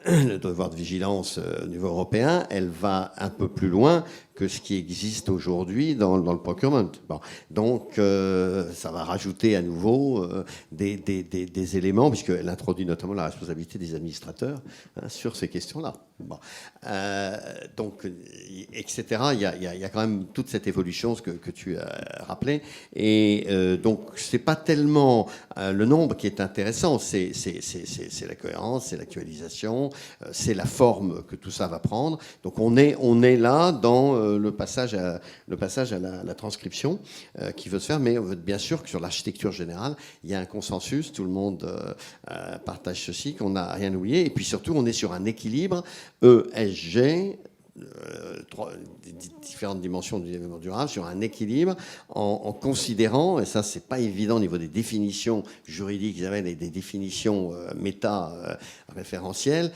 Speaker 3: le devoir de vigilance au niveau européen. Elle va un peu plus loin que ce qui existe aujourd'hui dans le procurement. Bon. Donc ça va rajouter à nouveau des éléments, puisqu'elle introduit notamment la responsabilité des administrateurs sur ces questions-là. Bon. Donc, etc. Il y a quand même toute cette évolution, ce que tu as rappelé. Et donc, c'est pas tellement le nombre qui est intéressant, c'est la cohérence, c'est l'actualisation, c'est la forme que tout ça va prendre. Donc, on est là dans le passage à la transcription qui veut se faire, mais bien sûr que sur l'architecture générale, il y a un consensus, tout le monde partage ceci, qu'on n'a rien oublié, et puis surtout, on est sur un équilibre ESG, différentes dimensions du développement durable, sur un équilibre en considérant, et ça c'est pas évident au niveau des définitions juridiques, ils avaient des définitions méta-référentielles,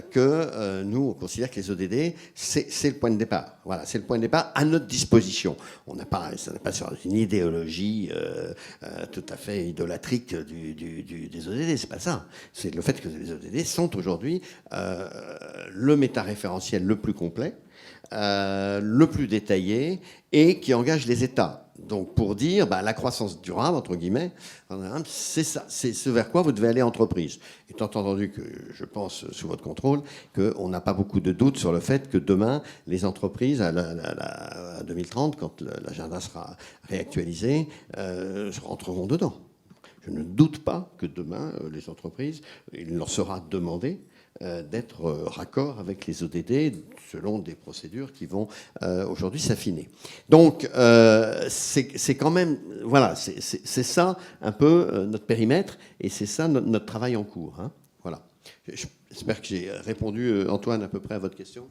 Speaker 3: que nous on considère que les ODD c'est le point de départ. Voilà, c'est le point de départ à notre disposition. Ça n'est pas sur une idéologie tout à fait idolâtrique des ODD, c'est pas ça. C'est le fait que les ODD sont aujourd'hui le méta-référentiel le plus complet, le plus détaillé, et qui engage les États. Donc pour dire la croissance durable, entre guillemets, c'est ça, c'est ce vers quoi vous devez aller entreprise. Étant entendu que je pense, sous votre contrôle, qu'on n'a pas beaucoup de doutes sur le fait que demain, les entreprises, à 2030, quand l'agenda sera réactualisé, rentreront dedans. Je ne doute pas que demain, les entreprises, il leur sera demandé d'être raccord avec les ODD selon des procédures qui vont aujourd'hui s'affiner. Donc c'est quand même, voilà, c'est ça un peu notre périmètre, et c'est ça notre travail en cours. Hein. Voilà. J'espère que j'ai répondu, Antoine, à peu près à votre question.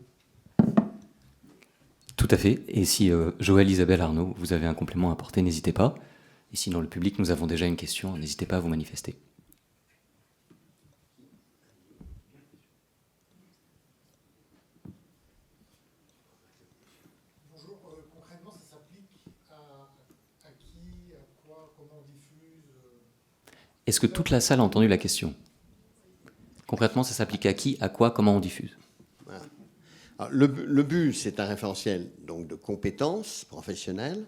Speaker 1: Tout à fait. Et si Joël, Isabelle, Arnaud, vous avez un complément à apporter, n'hésitez pas. Et si dans le public, nous avons déjà une question, n'hésitez pas à vous manifester.
Speaker 6: Bonjour, concrètement, ça s'applique à qui, à quoi, comment on diffuse
Speaker 1: Est-ce que toute la salle a entendu la question? Concrètement, ça s'applique à qui, à quoi, comment on diffuse?
Speaker 3: Voilà. Alors, le but, c'est un référentiel donc, de compétences professionnelles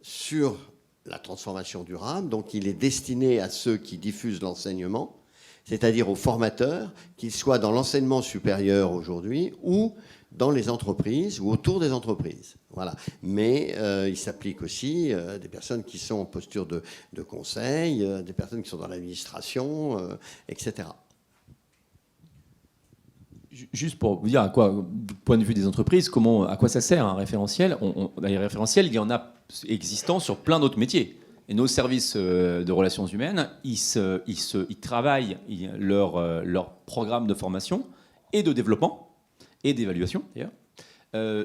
Speaker 3: sur la transformation durable. Donc, il est destiné à ceux qui diffusent l'enseignement, c'est-à-dire aux formateurs, qu'ils soient dans l'enseignement supérieur aujourd'hui ou dans les entreprises ou autour des entreprises. Voilà. Mais il s'applique aussi des personnes qui sont en posture de conseil, des personnes qui sont dans l'administration, etc.
Speaker 5: Juste pour vous dire à quoi, du point de vue des entreprises, à quoi ça sert un référentiel. Les référentiels, il y en a existants sur plein d'autres métiers. Et nos services de relations humaines, ils travaillent leur programme de formation et de développement et d'évaluation, d'ailleurs,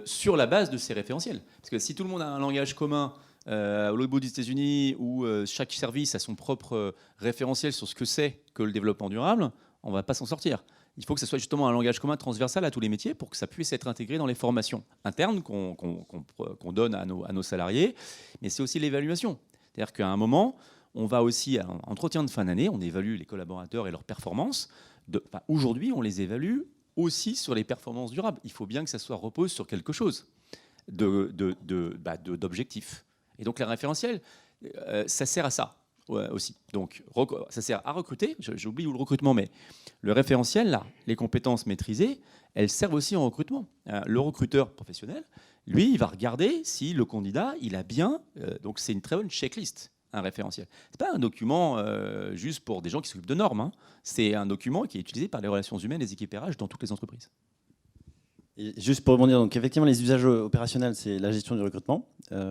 Speaker 5: sur la base de ces référentiels. Parce que si tout le monde a un langage commun au bout des États-Unis, où chaque service a son propre référentiel sur ce que c'est que le développement durable, on ne va pas s'en sortir. Il faut que ce soit justement un langage commun transversal à tous les métiers pour que ça puisse être intégré dans les formations internes qu'on donne à nos salariés. Mais c'est aussi l'évaluation. C'est-à-dire qu'à un moment, on va aussi, à l'entretien de fin d'année, on évalue les collaborateurs et leurs performances. Aujourd'hui, on les évalue aussi sur les performances durables. Il faut bien que ça soit repose sur quelque chose d'objectif. Et donc, les référentiels, ça sert à ça. Ouais, aussi. Donc, ça sert à recruter. J'oublie le recrutement, mais le référentiel, là, les compétences maîtrisées, elles servent aussi en recrutement. Le recruteur professionnel, lui, il va regarder si le candidat, il a bien. Donc, c'est une très bonne checklist, un référentiel. C'est pas un document juste pour des gens qui s'occupent de normes. Hein. C'est un document qui est utilisé par les relations humaines, les équipes RH dans toutes les entreprises.
Speaker 2: Et juste pour rebondir, donc effectivement, les usages opérationnels, c'est la gestion du recrutement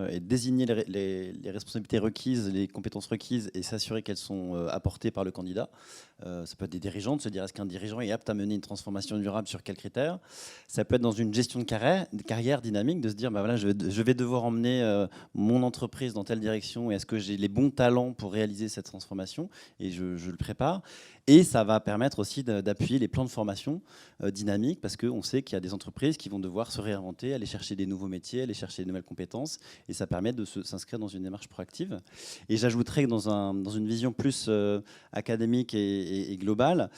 Speaker 2: et désigner les responsabilités requises, les compétences requises et s'assurer qu'elles sont apportées par le candidat. Ça peut être des dirigeants, de se dire est-ce qu'un dirigeant est apte à mener une transformation durable sur quels critères. Ça peut être dans une gestion de carrière dynamique, de se dire bah voilà, je vais devoir emmener mon entreprise dans telle direction et est-ce que j'ai les bons talents pour réaliser cette transformation et je le prépare. Et ça va permettre aussi d'appuyer les plans de formation dynamiques parce qu'on sait qu'il y a des entreprises qui vont devoir se réinventer, aller chercher des nouveaux métiers, aller chercher des nouvelles compétences. Et ça permet de s'inscrire dans une démarche proactive. Et j'ajouterais que dans une vision plus académique et globale,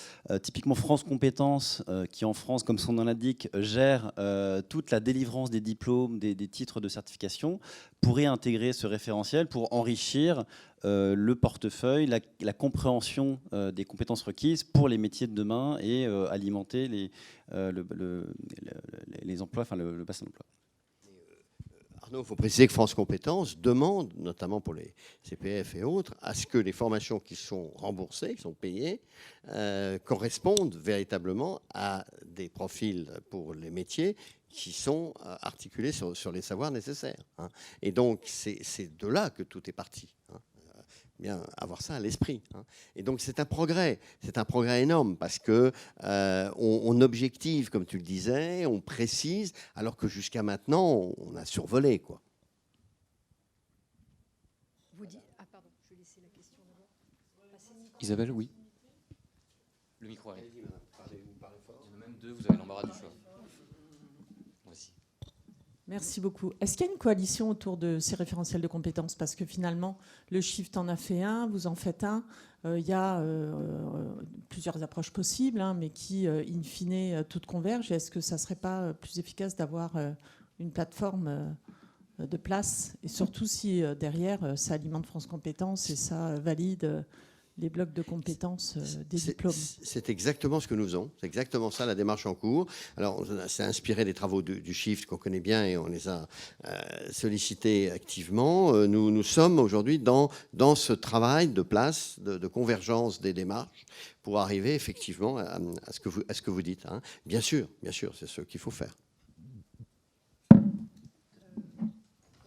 Speaker 2: typiquement France Compétences, qui en France, comme son nom l'indique, gère toute la délivrance des diplômes, des titres de certification, pourrait intégrer ce référentiel pour enrichir le portefeuille, la compréhension des compétences requises pour les métiers de demain et alimenter les emplois, enfin le bassin d'emploi.
Speaker 3: Arnaud, il faut préciser que France Compétences demande, notamment pour les CPF et autres, à ce que les formations qui sont remboursées, qui sont payées, correspondent véritablement à des profils pour les métiers qui sont articulés sur les savoirs nécessaires. Hein. Et donc, c'est de là que tout est parti. Hein. Bien avoir ça à l'esprit. Hein. Et donc c'est un progrès énorme parce que on objective, comme tu le disais, on précise, alors que jusqu'à maintenant on a survolé quoi.
Speaker 4: Vous dites pardon, je vais laisser la question d'abord.
Speaker 1: Isabelle, oui. Le micro arrive. Il y en a même deux, vous avez l'embarras du choix. Voici.
Speaker 7: Merci beaucoup. Est-ce qu'il y a une coalition autour de ces référentiels de compétences? Parce que finalement, le Shift en a fait un, vous en faites un. Il y a plusieurs approches possibles, hein, mais qui, in fine, toutes convergent. Est-ce que ça ne serait pas plus efficace d'avoir une plateforme de place? Et surtout si derrière, ça alimente France Compétences et ça valide les blocs de compétences des diplômes.
Speaker 3: C'est exactement ce que nous faisons. C'est exactement ça la démarche en cours. Alors, c'est inspiré des travaux du Shift qu'on connaît bien et on les a sollicités activement. Nous sommes aujourd'hui dans ce travail de place, de convergence des démarches pour arriver effectivement à ce que vous dites. Hein. Bien sûr, c'est ce qu'il faut faire.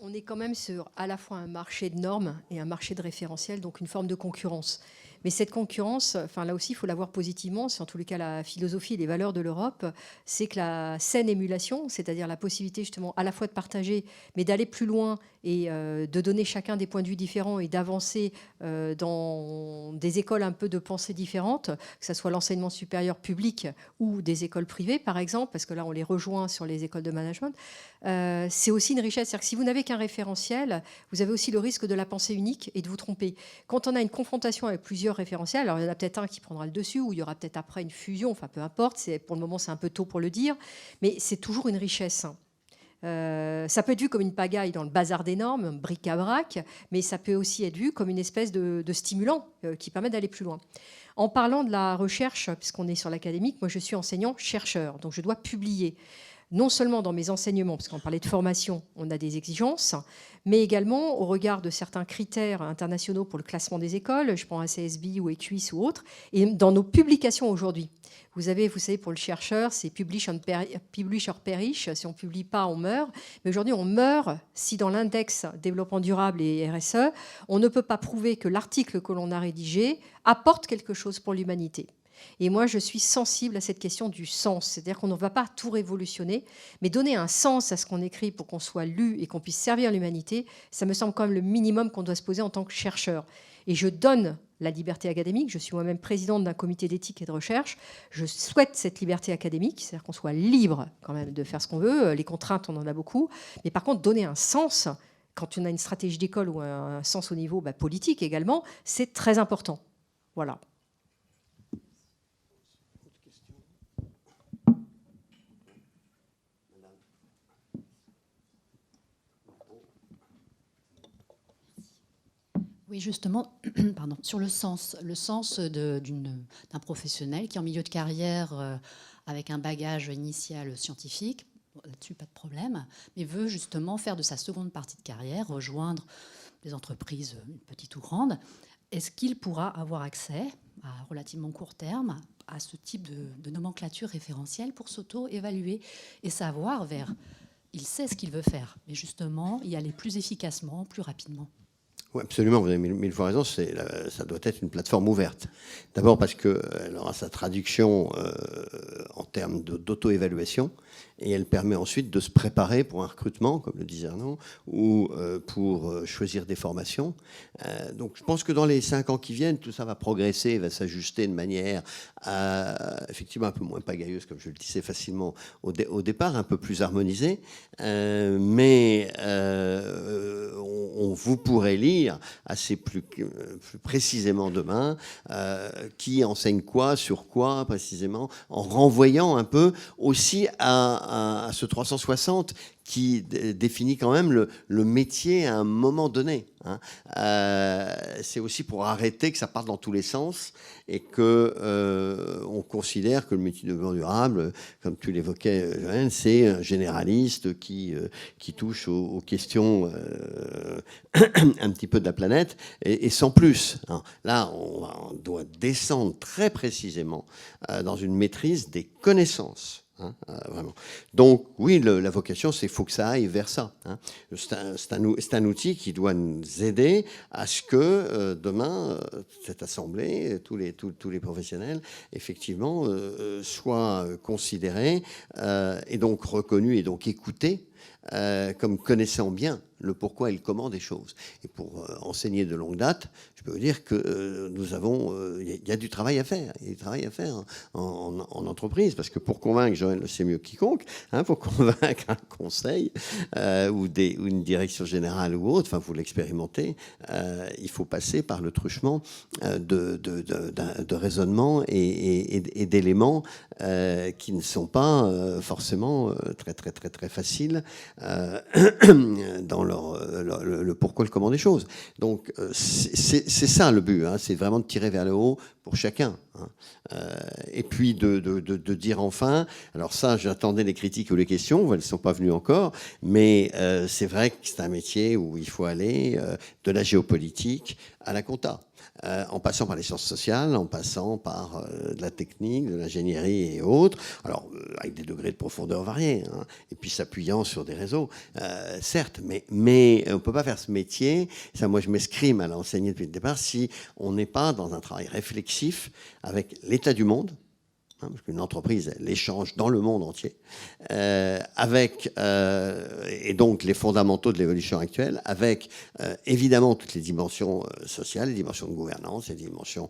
Speaker 4: On est quand même sur à la fois un marché de normes et un marché de référentiels, donc une forme de concurrence. Mais cette concurrence, enfin là aussi, il faut la voir positivement. C'est en tous les cas la philosophie et les valeurs de l'Europe. C'est que la saine émulation, c'est-à-dire la possibilité justement à la fois de partager, mais d'aller plus loin et de donner chacun des points de vue différents et d'avancer dans des écoles un peu de pensée différentes, que ce soit l'enseignement supérieur public ou des écoles privées, par exemple, parce que là, on les rejoint sur les écoles de management. C'est aussi une richesse. C'est-à-dire que si vous n'avez qu'un référentiel, vous avez aussi le risque de la pensée unique et de vous tromper. Quand on a une confrontation avec plusieurs référentiels, alors il y en a peut-être un qui prendra le dessus, ou il y aura peut-être après une fusion, enfin peu importe, pour le moment c'est un peu tôt pour le dire, mais c'est toujours une richesse. Ça peut être vu comme une pagaille dans le bazar des normes, un bric-à-brac, mais ça peut aussi être vu comme une espèce de stimulant qui permet d'aller plus loin. En parlant de la recherche, puisqu'on est sur l'académique, moi je suis enseignant-chercheur, donc je dois publier. Non seulement dans mes enseignements, parce qu'on parlait de formation, on a des exigences, mais également au regard de certains critères internationaux pour le classement des écoles, je prends un CSB ou EQUIS ou autre, et dans nos publications aujourd'hui. Vous savez, pour le chercheur, c'est publish or perish, si on ne publie pas, on meurt. Mais aujourd'hui, on meurt si dans l'index développement durable et RSE, on ne peut pas prouver que l'article que l'on a rédigé apporte quelque chose pour l'humanité. Et moi, je suis sensible à cette question du sens. C'est-à-dire qu'on ne va pas tout révolutionner, mais donner un sens à ce qu'on écrit pour qu'on soit lu et qu'on puisse servir l'humanité, ça me semble quand même le minimum qu'on doit se poser en tant que chercheur. Et je donne la liberté académique. Je suis moi-même présidente d'un comité d'éthique et de recherche. Je souhaite cette liberté académique, c'est-à-dire qu'on soit libre quand même de faire ce qu'on veut. Les contraintes, on en a beaucoup. Mais par contre, donner un sens, quand on a une stratégie d'école ou un sens au niveau politique également, c'est très important. Voilà.
Speaker 8: Oui, justement, pardon, sur le sens d'un professionnel qui est en milieu de carrière avec un bagage initial scientifique, là-dessus pas de problème, mais veut justement faire de sa seconde partie de carrière, rejoindre des entreprises petites ou grandes. Est-ce qu'il pourra avoir accès à relativement court terme à ce type de nomenclature référentielle pour s'auto-évaluer et savoir il sait ce qu'il veut faire, mais justement y aller plus efficacement, plus rapidement?
Speaker 3: Oui, absolument, vous avez mille fois raison, ça doit être une plateforme ouverte. D'abord parce qu'elle aura sa traduction en termes d'auto-évaluation, et elle permet ensuite de se préparer pour un recrutement, comme le disait Arnaud, ou pour choisir des formations. Donc je pense que dans les 5 ans qui viennent, tout ça va progresser, va s'ajuster de manière effectivement un peu moins pagailleuse, comme je le disais facilement au départ, un peu plus harmonisée, mais vous pourrez lire assez plus précisément demain qui enseigne quoi, sur quoi précisément, en renvoyant un peu aussi à ce 360 qui définit quand même le métier à un moment donné. Hein. C'est aussi pour arrêter que ça parte dans tous les sens et qu'on considère que le métier de développement durable, comme tu l'évoquais, Joanne, c'est un généraliste qui touche aux questions un petit peu de la planète et sans plus. Hein. Là, on doit descendre très précisément dans une maîtrise des connaissances. Hein, vraiment. Donc oui, la vocation, c'est qu'il faut que ça aille vers ça. Hein. C'est un outil qui doit nous aider à ce que demain, cette assemblée, tous les professionnels, effectivement, soient considérés et donc reconnus et donc écoutés comme connaissant bien le pourquoi et le comment des choses. Et pour enseigner de longue date, je peux vous dire que nous avons, il y a du travail à faire. Il y a du travail à faire en entreprise, parce que pour convaincre, Joël le sait mieux que quiconque, hein, pour convaincre un conseil ou une direction générale ou autre, enfin vous l'expérimentez, il faut passer par le truchement de raisonnement et d'éléments qui ne sont pas forcément très faciles dans le pourquoi, le comment des choses. Donc c'est ça le but, hein, c'est vraiment de tirer vers le haut pour chacun. Hein. Et puis de dire enfin, alors ça j'attendais les critiques ou les questions, elles ne sont pas venues encore, mais c'est vrai que c'est un métier où il faut aller de la géopolitique à la compta. En passant par les sciences sociales, en passant par de la technique, de l'ingénierie et autres, alors avec des degrés de profondeur variés, hein, et puis s'appuyant sur des réseaux, certes, mais on ne peut pas faire ce métier, ça moi je m'escrime à l'enseigner depuis le départ, si on n'est pas dans un travail réflexif avec l'état du monde, hein, parce qu'une entreprise, elle échange dans le monde entier, et donc les fondamentaux de l'évolution actuelle, avec évidemment toutes les dimensions sociales, les dimensions de gouvernance, les dimensions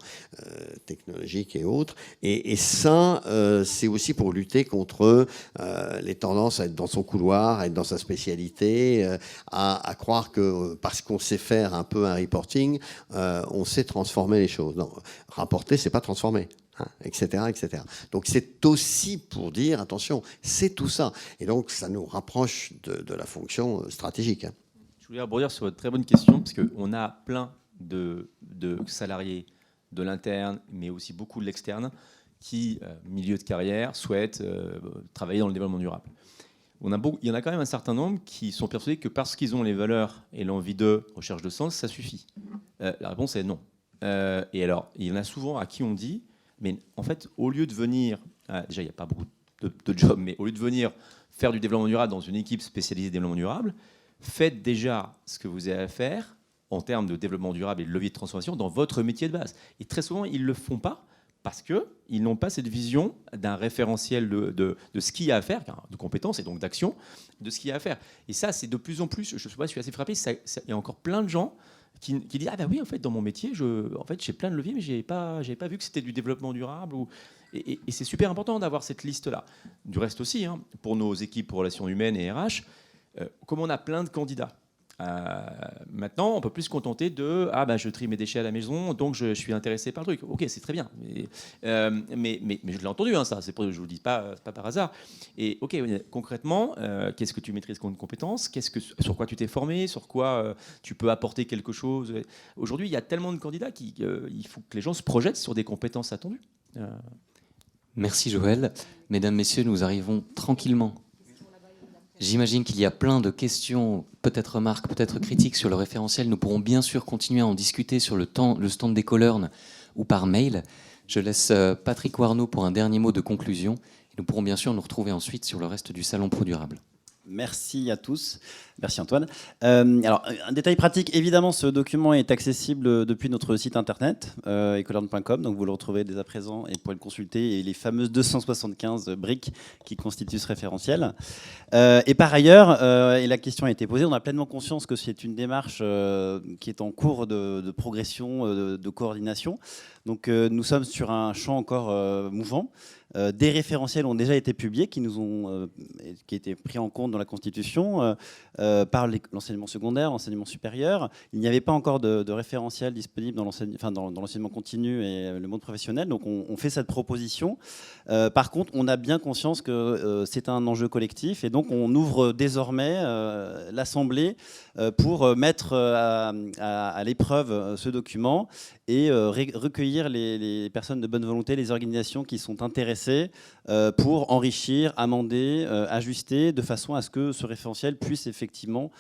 Speaker 3: technologiques et autres. Et ça, c'est aussi pour lutter contre les tendances à être dans son couloir, à être dans sa spécialité, à croire que parce qu'on sait faire un peu un reporting, on sait transformer les choses. Non, rapporter, c'est pas transformer. etc., etc. Donc c'est aussi pour dire, attention, c'est tout ça. Et donc ça nous rapproche de la fonction stratégique.
Speaker 5: Je voulais rebondir sur votre très bonne question, parce qu'on a plein de salariés de l'interne, mais aussi beaucoup de l'externe, qui, milieu de carrière, souhaitent travailler dans le développement durable. Il y en a quand même un certain nombre qui sont persuadés que parce qu'ils ont les valeurs et l'envie de recherche de sens, ça suffit. La réponse est non. Et alors, il y en a souvent à qui on dit, mais en fait, au lieu de venir, déjà il n'y a pas beaucoup de jobs, mais au lieu de venir faire du développement durable dans une équipe spécialisée développement durable, faites déjà ce que vous avez à faire en termes de développement durable et de levier de transformation dans votre métier de base. Et très souvent, ils ne le font pas parce qu'ils n'ont pas cette vision d'un référentiel de ce qu'il y a à faire, de compétences et donc d'action, de ce qu'il y a à faire. Et ça, c'est de plus en plus, je sais pas, je suis assez frappé, il y a encore plein de gens qui disent « Ah ben oui, en fait, dans mon métier, j'ai plein de leviers, mais je n'avais pas vu que c'était du développement durable. » Et c'est super important d'avoir cette liste-là. Du reste aussi, hein, pour nos équipes pour relations humaines et RH, comme on a plein de candidats, maintenant, on peut plus se contenter de « Ah, ben, je trie mes déchets à la maison, donc je suis intéressé par le truc. » Ok, c'est très bien. Mais je l'ai entendu, hein, ça. Je ne vous le dis pas par hasard. Et ok, concrètement, qu'est-ce que tu maîtrises comme compétence ? Sur quoi tu t'es formé ? Sur quoi tu peux apporter quelque chose ? Aujourd'hui, il y a tellement de candidats qu'il faut que les gens se projettent sur des compétences attendues.
Speaker 1: Merci Joël. Mesdames, Messieurs, nous arrivons tranquillement. J'imagine qu'il y a plein de questions, peut-être remarques, peut-être critiques sur le référentiel. Nous pourrons bien sûr continuer à en discuter sur le stand des Coleurnes ou par mail. Je laisse Patrick ou Arnaud pour un dernier mot de conclusion. Et nous pourrons bien sûr nous retrouver ensuite sur le reste du Salon ProDurable.
Speaker 2: Merci à tous. Merci Antoine. Alors, un détail pratique, évidemment, ce document est accessible depuis notre site internet, ecolearn.com, donc vous le retrouvez dès à présent et vous pourrez le consulter, et les fameuses 275 briques qui constituent ce référentiel. Et par ailleurs, et la question a été posée, on a pleinement conscience que c'est une démarche qui est en cours de progression, de coordination. Donc nous sommes sur un champ encore mouvant. Des référentiels ont déjà été publiés, qui ont été pris en compte dans la Constitution par l'enseignement secondaire, l'enseignement supérieur. Il n'y avait pas encore de référentiel disponible dans l'enseignement continu et le monde professionnel, donc on fait cette proposition. Par contre, on a bien conscience que c'est un enjeu collectif, et donc on ouvre désormais l'Assemblée pour mettre à l'épreuve ce document et recueillir les personnes de bonne volonté, les organisations qui sont intéressées pour enrichir, amender, ajuster, de façon à ce que ce référentiel puisse effectivement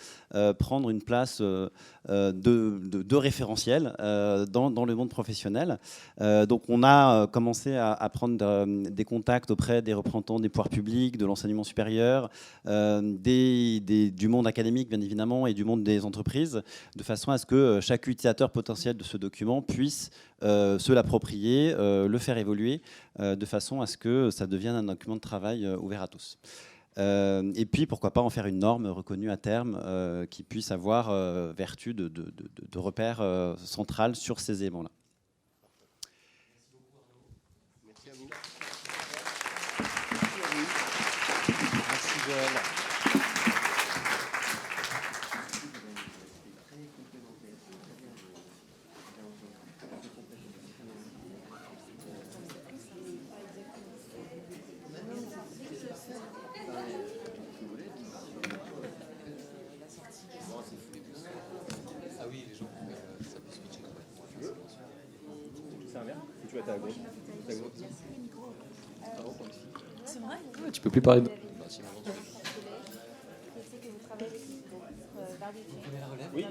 Speaker 2: prendre une place de référentiel dans le monde professionnel. Donc on a commencé à prendre des contacts auprès des représentants des pouvoirs publics, de l'enseignement supérieur, du monde académique bien évidemment, et du monde des entreprises, de façon à ce que chaque utilisateur potentiel de ce document puisse se l'approprier, le faire évoluer, de façon à ce que ça devienne un document de travail ouvert à tous. Et puis, pourquoi pas en faire une norme reconnue à terme qui puisse avoir vertu de repère central sur ces éléments-là.
Speaker 3: Merci à vous.
Speaker 2: Merci Joël.
Speaker 1: Tu peux plus parler de...
Speaker 9: Oui.